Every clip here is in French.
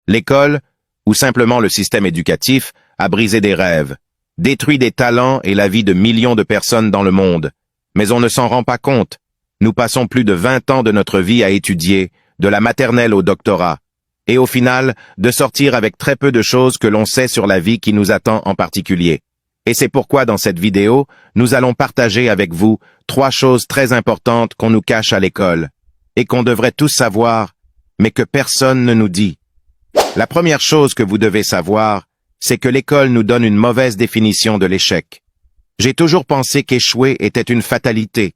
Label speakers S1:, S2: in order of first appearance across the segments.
S1: L'école, ou simplement le système éducatif, a brisé des rêves, détruit des talents et la vie de millions de personnes dans le monde. Mais on ne s'en rend pas compte. Nous passons plus de 20 ans de notre vie à étudier, de la maternelle au doctorat, et au final, de sortir avec très peu de choses que l'on sait sur la vie qui nous attend en particulier. Et c'est pourquoi dans cette vidéo, nous allons partager avec vous 3 choses très importantes qu'on nous cache à l'école, et qu'on devrait tous savoir, mais que personne ne nous dit. La première chose que vous devez savoir, c'est que l'école nous donne une mauvaise définition de l'échec. J'ai toujours pensé qu'échouer était une fatalité.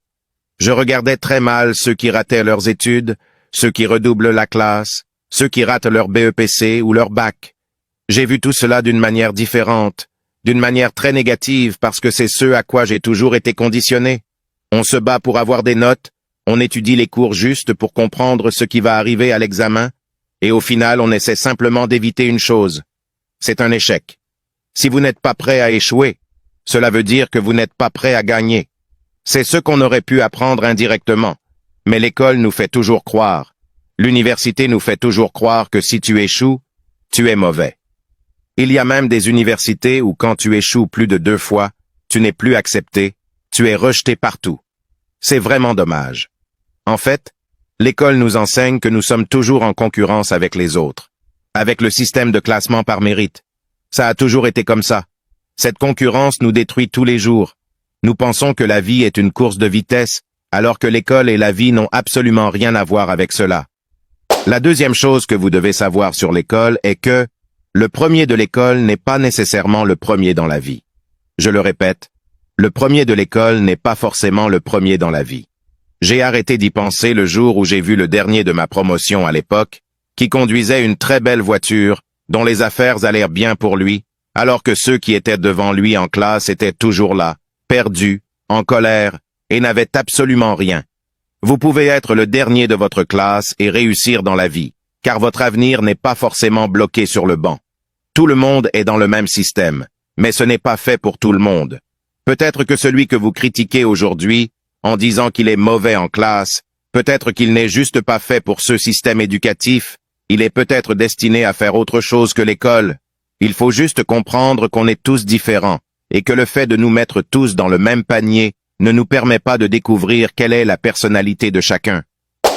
S1: Je regardais très mal ceux qui rataient leurs études, ceux qui redoublent la classe, ceux qui ratent leur BEPC ou leur bac. J'ai vu tout cela d'une manière différente, d'une manière très négative parce que c'est ce à quoi j'ai toujours été conditionné. On se bat pour avoir des notes, on étudie les cours justes pour comprendre ce qui va arriver à l'examen, et au final on essaie simplement d'éviter une chose. C'est un échec. Si vous n'êtes pas prêt à échouer, cela veut dire que vous n'êtes pas prêt à gagner. C'est ce qu'on aurait pu apprendre indirectement, mais l'école nous fait toujours croire. L'université nous fait toujours croire que si tu échoues, tu es mauvais. Il y a même des universités où quand tu échoues plus de 2 fois, tu n'es plus accepté, tu es rejeté partout. C'est vraiment dommage. En fait, l'école nous enseigne que nous sommes toujours en concurrence avec les autres, avec le système de classement par mérite. Ça a toujours été comme ça. Cette concurrence nous détruit tous les jours. Nous pensons que la vie est une course de vitesse, alors que l'école et la vie n'ont absolument rien à voir avec cela. La deuxième chose que vous devez savoir sur l'école est que le premier de l'école n'est pas nécessairement le premier dans la vie. Je le répète, le premier de l'école n'est pas forcément le premier dans la vie. J'ai arrêté d'y penser le jour où j'ai vu le dernier de ma promotion à l'époque, qui conduisait une très belle voiture, dont les affaires allèrent bien pour lui, alors que ceux qui étaient devant lui en classe étaient toujours là, perdus, en colère, et n'avaient absolument rien. Vous pouvez être le dernier de votre classe et réussir dans la vie, car votre avenir n'est pas forcément bloqué sur le banc. Tout le monde est dans le même système, mais ce n'est pas fait pour tout le monde. Peut-être que celui que vous critiquez aujourd'hui, en disant qu'il est mauvais en classe, peut-être qu'il n'est juste pas fait pour ce système éducatif, il est peut-être destiné à faire autre chose que l'école. Il faut juste comprendre qu'on est tous différents, et que le fait de nous mettre tous dans le même panier ne nous permet pas de découvrir quelle est la personnalité de chacun.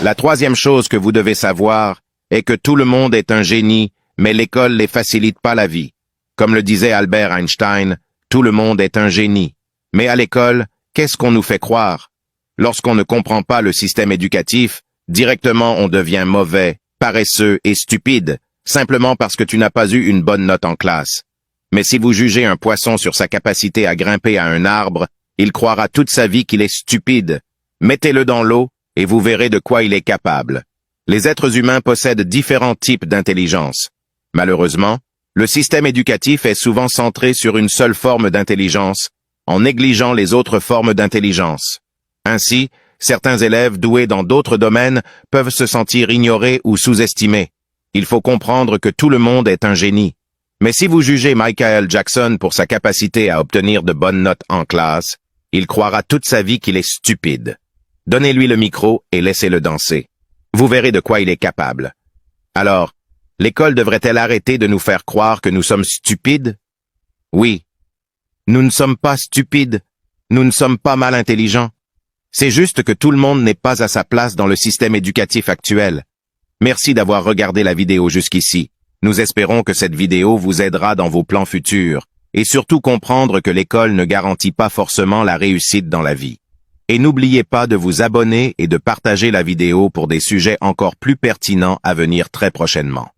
S1: La troisième chose que vous devez savoir est que tout le monde est un génie, mais l'école ne facilite pas la vie. Comme le disait Albert Einstein, tout le monde est un génie. Mais à l'école, qu'est-ce qu'on nous fait croire? Lorsqu'on ne comprend pas le système éducatif, directement on devient mauvais, paresseux et stupide, simplement parce que tu n'as pas eu une bonne note en classe. Mais si vous jugez un poisson sur sa capacité à grimper à un arbre, il croira toute sa vie qu'il est stupide. Mettez-le dans l'eau et vous verrez de quoi il est capable. Les êtres humains possèdent différents types d'intelligence. Malheureusement, le système éducatif est souvent centré sur une seule forme d'intelligence, en négligeant les autres formes d'intelligence. Ainsi, certains élèves doués dans d'autres domaines peuvent se sentir ignorés ou sous-estimés. Il faut comprendre que tout le monde est un génie. Mais si vous jugez Michael Jackson pour sa capacité à obtenir de bonnes notes en classe, il croira toute sa vie qu'il est stupide. Donnez-lui le micro et laissez-le danser. Vous verrez de quoi il est capable. Alors, l'école devrait-elle arrêter de nous faire croire que nous sommes stupides? Oui. Nous ne sommes pas stupides. Nous ne sommes pas mal intelligents. C'est juste que tout le monde n'est pas à sa place dans le système éducatif actuel. Merci d'avoir regardé la vidéo jusqu'ici. Nous espérons que cette vidéo vous aidera dans vos plans futurs, et surtout comprendre que l'école ne garantit pas forcément la réussite dans la vie. Et n'oubliez pas de vous abonner et de partager la vidéo pour des sujets encore plus pertinents à venir très prochainement.